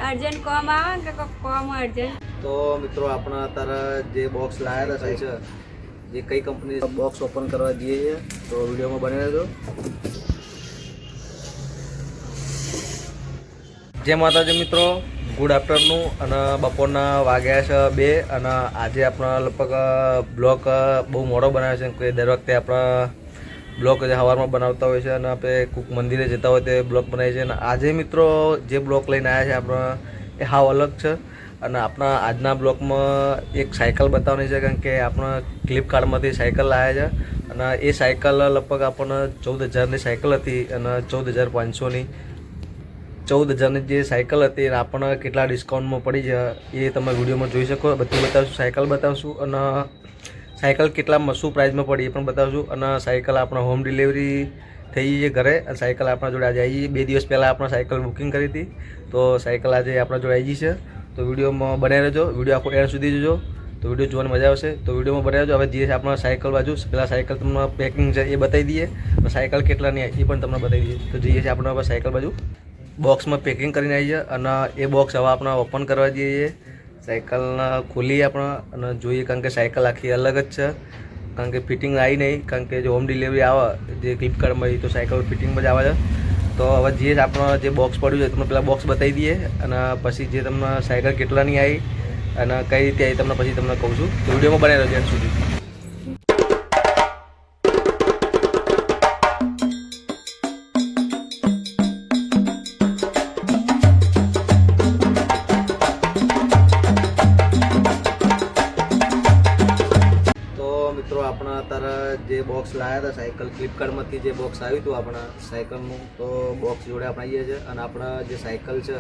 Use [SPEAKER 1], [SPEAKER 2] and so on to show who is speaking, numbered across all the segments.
[SPEAKER 1] Urgent com आवे के com urgent
[SPEAKER 2] तो मित्रों अपना तारा जे बॉक्स लाया था सही है जे कई कंपनी बॉक्स ओपन करवा दिए है तो वीडियो में बने रहજો जय माताजी मित्रों गुड आफ्टरनून અને બપોરના વાગ્યા છે 2 અને આજે આપણા લગભગ બ્લોગ બહુ મોડો બનાવ્યો છે કે દર વખતે આપણા બ્લોગ સવારમાં બનાવતા હોય છે અને આપણે કોઈક મંદિરે જતા હોય તે બ્લોગ બનાવીએ છીએ અને આજે મિત્રો જે બ્લોગ લઈને આવ્યા છે આપણા એ હાવ અલગ છે અને આપણા આજના બ્લોગમાં એક સાયકલ બતાવવાની છે કારણ કે આપણા ફ્લિપકાર્ટમાંથી સાયકલ લાવ્યા છે અને એ સાયકલ લગભગ આપણને 14,000ની સાયકલ હતી અને 14,500ની 14,000ની જે સાયકલ હતી આપણને કેટલા ડિસ્કાઉન્ટમાં પડી છે એ તમે વિડીયોમાં જોઈ શકો બધું બતાવશું સાયકલ બતાવશું અને સાયકલ કેટલામાં શું પ્રાઇસમાં પડી એ પણ બતાવશું અને સાયકલ આપણે હોમ ડિલિવરી થઈ છે ઘરે અને સાયકલ આપણા જોડે આજે આવી 2 દિવસ પહેલાં આપણે સાયકલ બુકિંગ કરી હતી તો સાયકલ આજે આપણા જોડે આવી છે તો વિડીયોમાં બને રહેજો વિડીયો આખો એન્ડ સુધી જોજો તો વિડીયો જોવાની મજા આવશે તો વિડીયોમાં બને રહેજો હવે જઈએ આપણા સાયકલ બાજુ પહેલાં સાયકલ તમને પેકિંગ છે એ બતાવી દઈએ અને સાયકલ કેટલાની આવી એ પણ તમને બતાવી દઈએ તો જઈએ છીએ આપણે હવે સાયકલ બાજુ બોક્સમાં પેકિંગ કરીને આવી છે અને એ બોક્સ હવે આપણે ઓપન કરવા જઈએ છીએ સાયકલના ખોલીએ આપણે અને જોઈએ કારણ કે સાયકલ આખી અલગ જ છે કારણ કે ફિટિંગ આવી નહીં કારણ કે જો હોમ ડિલિવરી આવે જે ફ્લિપકાર્ટમાં તો સાયકલ ફિટિંગમાં જ આવે છે તો હવે જે આપણે જે બોક્સ પડ્યું છે તમને પહેલાં બોક્સ બતાવી દઈએ અને પછી જે તમને સાયકલ કેટલાની આવી અને કઈ રીતે આવી તમને પછી તમને કહું છું તો વિડીયોમાં બને રહેજો એન્ડ સુધી મિત્રો આપણા તારા જે બોક્સ લાવ્યા હતા સાયકલ ફ્લિપકાર્ટમાંથી જે બોક્સ આવ્યું હતું આપણા સાયકલનું તો બોક્સ જોડે આપણે આવીએ છીએ અને આપણા જે સાયકલ છે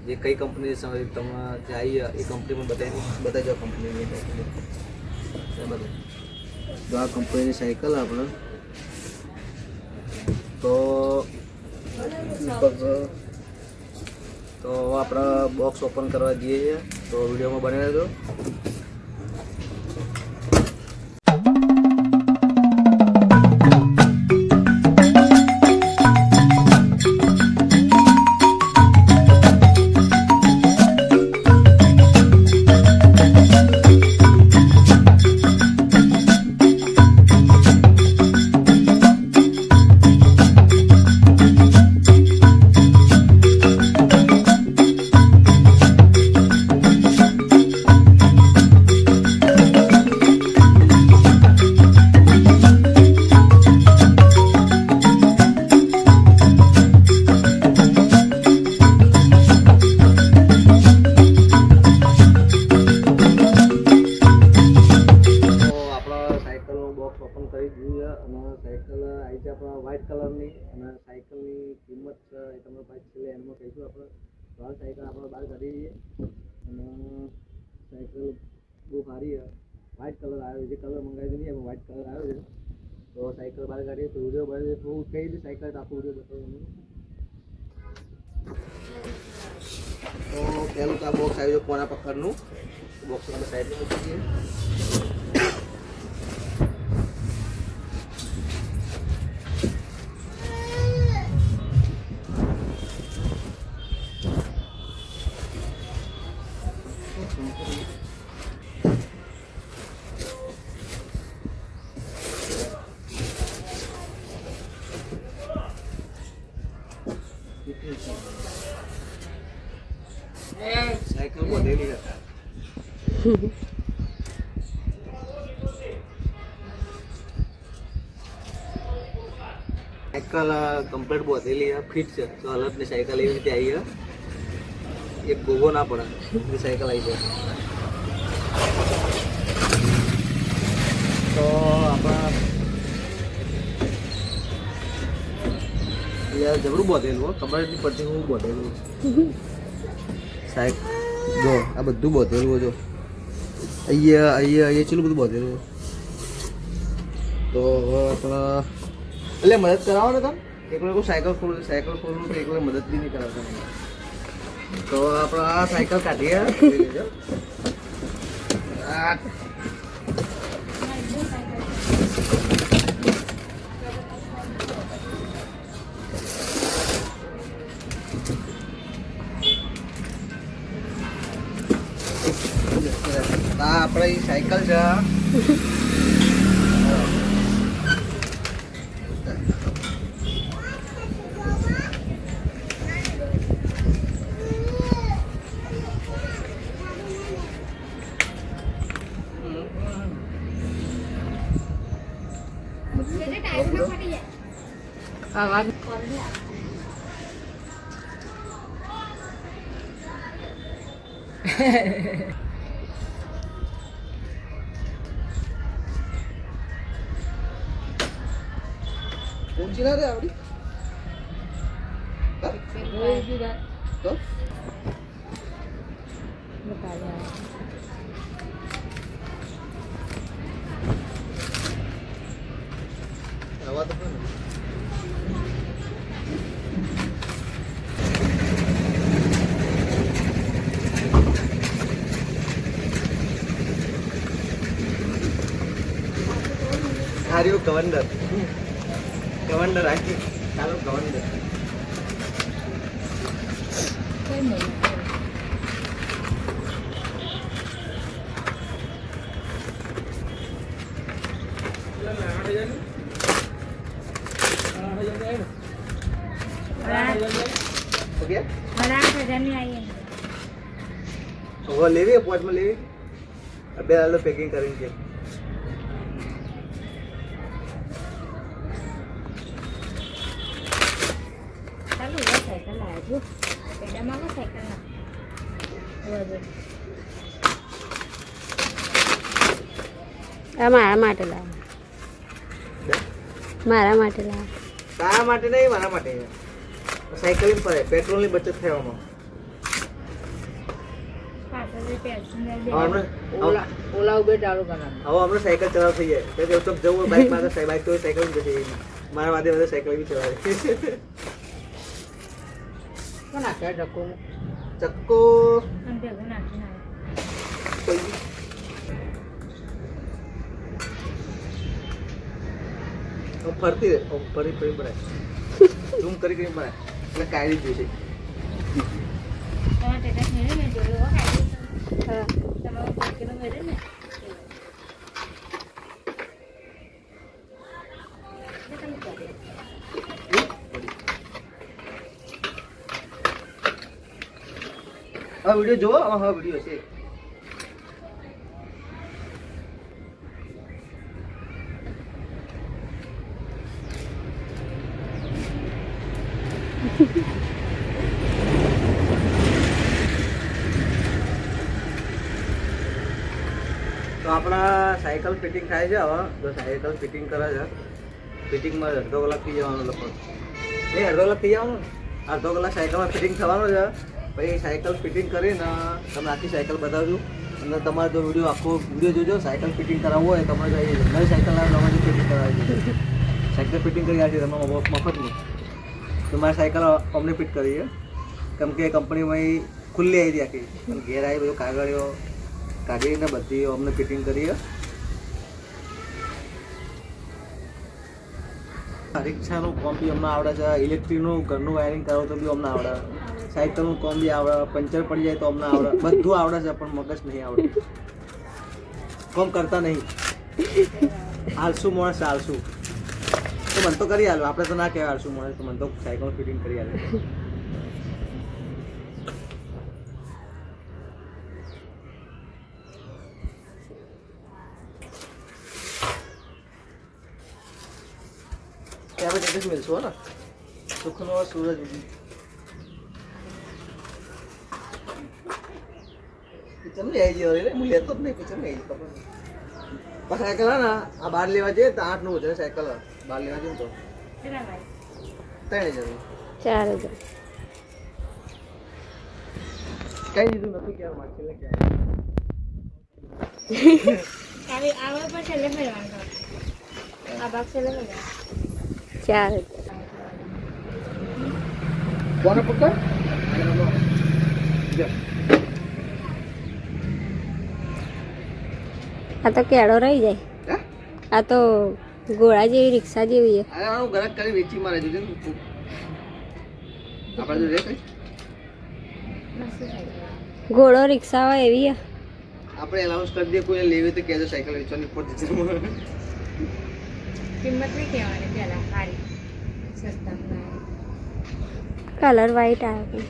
[SPEAKER 2] જે કઈ કંપની તમે જે આવી એ કંપનીમાં બતાવી દો કંપનીની તો આ કંપનીની સાયકલ આપણે તો આપણે બોક્સ ઓપન કરવા જઈએ છીએ તો વિડીયોમાં બને રહેજો ઓપન કરી દીધી અને સાયકલ આવી છે આપણા વ્હાઇટ કલરની અને સાયકલની કિંમત એ તમને પાછી છેલ્લે એમાં કહીશું આપણે તો આ સાયકલ આપણે બહાર કાઢી દઈએ અને સાયકલ બહુ સારી વ્હાઇટ કલર આવ્યો જે કલર મંગાવી દીધી એમાં વ્હાઇટ કલર આવ્યો છે તો સાયકલ બહાર કાઢીએ તો વિડીયો બહાર બહુ કહી દે સાયકલ આખો વિડીયો બતાવવાનું તો પહેલું તો આ બોક્સ આવ્યું છે કોના પકડનું બોક્સ આપણે સાઈડમાં મૂકી દઈએ साइकिल बोधेली હતા સાયકલ કમ્પ્લીટ બોધેલી ફિટ છે તો હાલતની સાયકલ એવી રીતે આવી એક ગોગો ના પડે એ સાયકલ આવી છે તો આપણા યાર જબરું બોધેલું ખબર જ નહીં પડતી હું બોધેલું સાહેબ જો આ બધું બોધેલું જો અહીંયા ચેલું બધું બોધેલું તો આપણા એટલે મદદ કરાવો ને તમે એકલો સાયકલ ખોલવું તો એકલો મદદ બી નહીં કરાવતા તો આપણે આ સાયકલ કાઢીએ આપણે સાયકલ છે. ઊંચી ના રે આવડી તો હવા તો પણ હાર્યો ગવંડર રાખી ચાલો ગવંડર લેવી પોચમાં લેવી બે હાલ પેકિંગ કરીને છે.
[SPEAKER 1] મારા માટે લાવ, મારા માટે લાવ.
[SPEAKER 2] તારા માટે નહીં, મારા માટે. સાયકલિંગ પર પેટ્રોલ ની બચત થવામાં.
[SPEAKER 1] ઓલા ઉભે ચાલુ કરવાનું.
[SPEAKER 2] હવે હમણાં સાયકલ ચલાવ થઈ જાય તો જવું બાઇક માં બાઇક તો સાયકલ જશે. મારા વાદે બધા સાયકલ બી ચલાવે. ચક્કો ફરતી રહે, ફરી ફરી બનાય, ઝૂમ કરી કરીને બનાય એટલે કાઢી જ જોઈશે. હા વિડીયો જોવો. હા વિડીયો છે. તો આપણા સાયકલ ફિટિંગ થાય છે. હવે તો સાયકલ ફિટિંગ કરે છે. ફિટિંગમાં અડધો કલાક થઈ જવાનો લગભગ. નહીં, અડધો કલાક થઈ જવાનું. અડધો કલાક સાયકલમાં ફિટિંગ થવાનું છે. પછી સાયકલ ફિટિંગ કરીને તમને આખી સાયકલ બતાવજો. અને તમારે જો આખો વિડીયો જોજો. સાયકલ ફિટિંગ કરાવવું હોય તમારે નવી સાયકલ આવે તમારે ફિટિંગ કરાવી છે. સાયકલ ફિટિંગ કરી આપી તમે મફતની. તમારી સાયકલ અમને ફિટ કરી છે. કેમ કે કંપનીમાં ખુલ્લી આવી હતી આખી. ઘેર આવી બધું કાગળીઓ કાઢીને બધી અમને ફિટિંગ કરી. રિક્ષાનું કોમ બી અમને આવડે છે. ઇલેક્ટ્રિકનું ઘરનું વાયરિંગ કરાવો તો બી અમને આવડે. સાયકલનું કોમ બી આવડે. પંચર પડી જાય તો અમને આવડે. બધું આવડે છે પણ મગજ નહીં આવડે. કોમ કરતા નહીં. આળસુ માણસ આળસુ. તો મને તો કરી આલો. આપણે તો ના કહેવાય આળસુ માણસ. તો મને તો સાયકલ ફિટિંગ કરી આલે. ત્યાં આપણે જગત મળશું ને. સુખનો સૂરજ કિચન લઈ આવી ગયો. હું લેતો જ નહીં. કિચન લઈ આવી ખબર. સાયકલ હા ને આ બહાર લેવા જઈએ તો 8-9 હજાર સાયકલ બહાર લેવા જઈએ તો 3000
[SPEAKER 1] 4000
[SPEAKER 2] કઈ દીધું નથી ક્યાં મારે છેલ્લે ક્યાં
[SPEAKER 1] આવે પર છેલ્લે ફેરવાનો આ ભાગ છેલ્લે ફેરવાનો 4000
[SPEAKER 2] કોને પકડ
[SPEAKER 1] આ તો કેળો રહી જાય. આ તો ઘોડા જેવી રિક્ષા જેવી છે.
[SPEAKER 2] અરે આનું ગરક કરી વેચી મારે જોજે આપણે જો રે કઈ
[SPEAKER 1] ઘોડો રિક્ષા હોય એવી છે.
[SPEAKER 2] આપણે એનાઉન્સ કરી દઈએ, કોઈ લેવી તો કહેજો સાયકલ વેચવાની પદ્ધતિમાં.
[SPEAKER 1] કિંમત નહીં કહેવાની પહેલાં સારી સસ્તા
[SPEAKER 3] કલર વ્હાઈટ આવ્યો.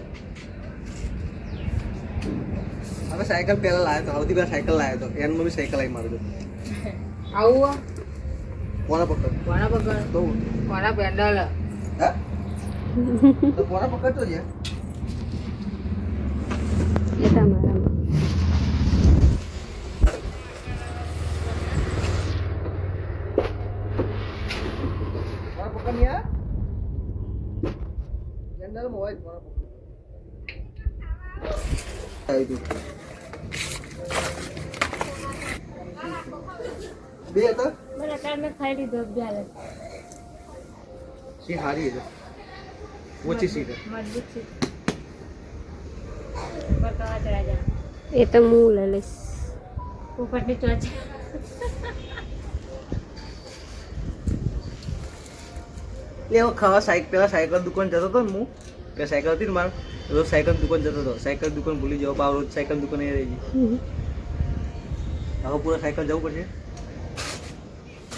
[SPEAKER 2] આપણે સાયકલ પહેલા લાવ્યો તો, સૌથી પહેલા સાયકલ લાવ્યો તો એનમાં બી સાયકલ આવી મારજો.
[SPEAKER 1] આવું
[SPEAKER 2] કોના પકડ
[SPEAKER 1] કોના પકડ
[SPEAKER 2] તો
[SPEAKER 1] કોના પેન્ડલ
[SPEAKER 2] હા તો કોના પકડતો છે.
[SPEAKER 3] એ તમારામાં
[SPEAKER 2] કોના પકડ ની આ જનરલ હોય કોના પકડ આવી તું બે હતા
[SPEAKER 1] મને કાલ મેં ખાઈ લીધો અભ્યાસ
[SPEAKER 2] સી હારી છે ઓછી સીટ
[SPEAKER 1] મજબૂત છે બતાવા ચડા જા
[SPEAKER 3] એ તો હું લઈ લઈશ.
[SPEAKER 1] ઉપરની ચોચ
[SPEAKER 2] એવો ખાવા પેલા સાયકલ દુકાન જતો હતો ને હું કે સાયકલ હતી ને મારે રોજ સાયકલ દુકાન જતો હતો. સાયકલ દુકાન ભૂલી જાવ પાવ રોજ સાયકલ દુકાન એ રહી ગઈ. હવે પૂરા સાયકલ જવું પડશે.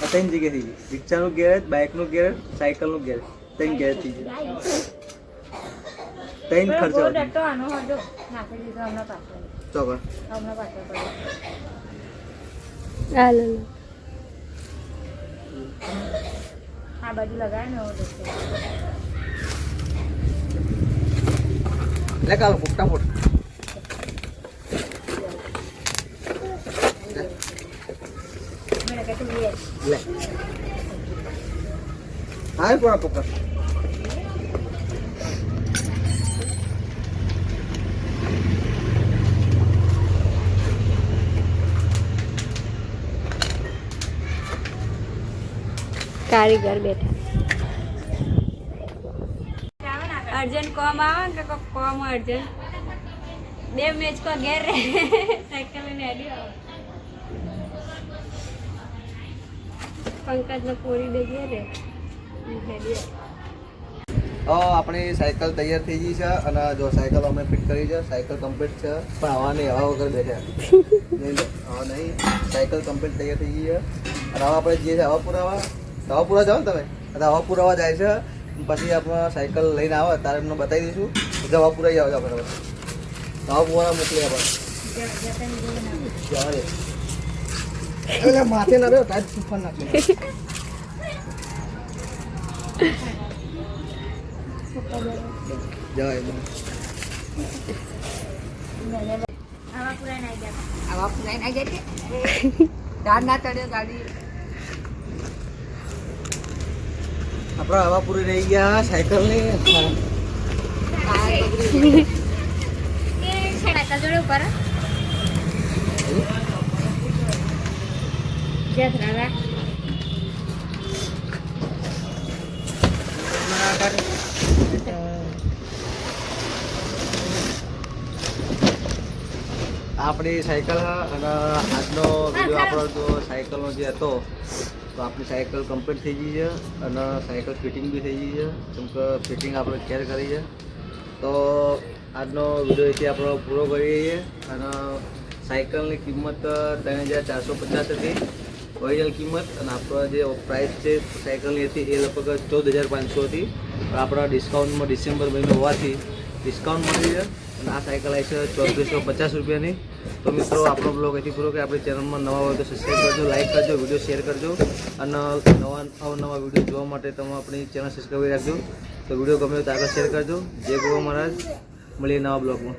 [SPEAKER 2] આ 3 જગ્યા થઈ ગઈ. રિક્ષાનું ગેરેજ, બાઇકનું ગેરેજ, સાયકલનું ગેરેજ, 3 ગેરેજ થઈ ગઈ. 3 ખર્ચો
[SPEAKER 1] બહુ ડટ્ટો આનો હતો નાખી દીધો હમણાં પાછળ
[SPEAKER 2] ચોકર
[SPEAKER 1] હમણાં પાછળ પડ્યો
[SPEAKER 3] આ લો લો.
[SPEAKER 1] આ બાજુ લગાવે ને એવો ડટ્ટો
[SPEAKER 2] લે કાલ ફટાફટ
[SPEAKER 1] મને કહે તું લે
[SPEAKER 2] લે હાય કોના પકડ
[SPEAKER 3] કારીગર બેઠા.
[SPEAKER 1] अर्जन कम आवा के कम अर्जन दे मैच को घेर रे साइकिल ने आडी आवा
[SPEAKER 3] પંકજ ને પૂરી દે ઘેર રે.
[SPEAKER 2] આપણી સાયકલ તૈયાર થઈ ગઈ છે અને જો સાયકલ અમે ફિટ કરી છે. સાયકલ કમ્પ્લીટ છે પણ હવા નહીં, હવા વગર બેઠા હવા નહીં. સાયકલ કમ્પ્લીટ તૈયાર થઈ ગઈ છે અને હવે આપણે જે છે હવા પુરાવા જાઓ ને તમે એટલે હવા પુરાવા જાય છે. પછી આપણે સાયકલ લઈને આવે તારે એમને બતાવી દઈશું એટલે હવા પુરાઈ આવજો આપણે હવા પુરાવા મોકલી આપણે એટલે માથે ના રહ્યો ટાઈટ સુફર નાખી જવાય
[SPEAKER 1] आवा पूरा नहीं गया
[SPEAKER 4] આવા ફૂલાઈ ના જાય ડાળ ના ચડ્યો ગાડી
[SPEAKER 2] આપણે હવા પૂરી રહી ગયા સાયકલ ની
[SPEAKER 1] ये साइकिल जोड़े ऊपर जत रहा
[SPEAKER 2] આપણી સાયકલ અને આજનો વિડીયો આપણો તો સાયકલનો જે હતો તો આપણી સાયકલ કમ્પ્લીટ થઈ ગઈ છે અને સાયકલ ફિટિંગ બી થઈ ગઈ છે કેમ કે ફિટિંગ આપણે કેર કરી છે. તો આજનો વિડીયો અહીંથી આપણો પૂરો કરીએ છીએ અને સાયકલની કિંમત 3450 હતી ઓરિજિનલ કિંમત અને આપણો જે પ્રાઇસ છે સાયકલની હતી એ લગભગ 14500 હતી પણ આપણા ડિસ્કાઉન્ટમાં ડિસેમ્બર મહિનો હોવાથી ડિસ્કાઉન્ટ મળી છે અને આ સાયકલ આવી છે 3450 રૂપિયાની. તો મિત્રો આપણો બ્લોગ અહીંથી પૂરો કે આપણી ચેનલમાં નવા હોય તો સબસ્ક્રાઈબ કરજો, લાઈક કરજો, વિડીયો શેર કરજો અને નવા વિડીયો જોવા માટે તમે આપણી ચેનલ સબસ્ક્રાઈબ કરી રાખજો. તો વિડીયો ગમે તો આગળ શેર કરજો. જય ગોવા મહારાજ, મળીએ નવા બ્લોગમાં.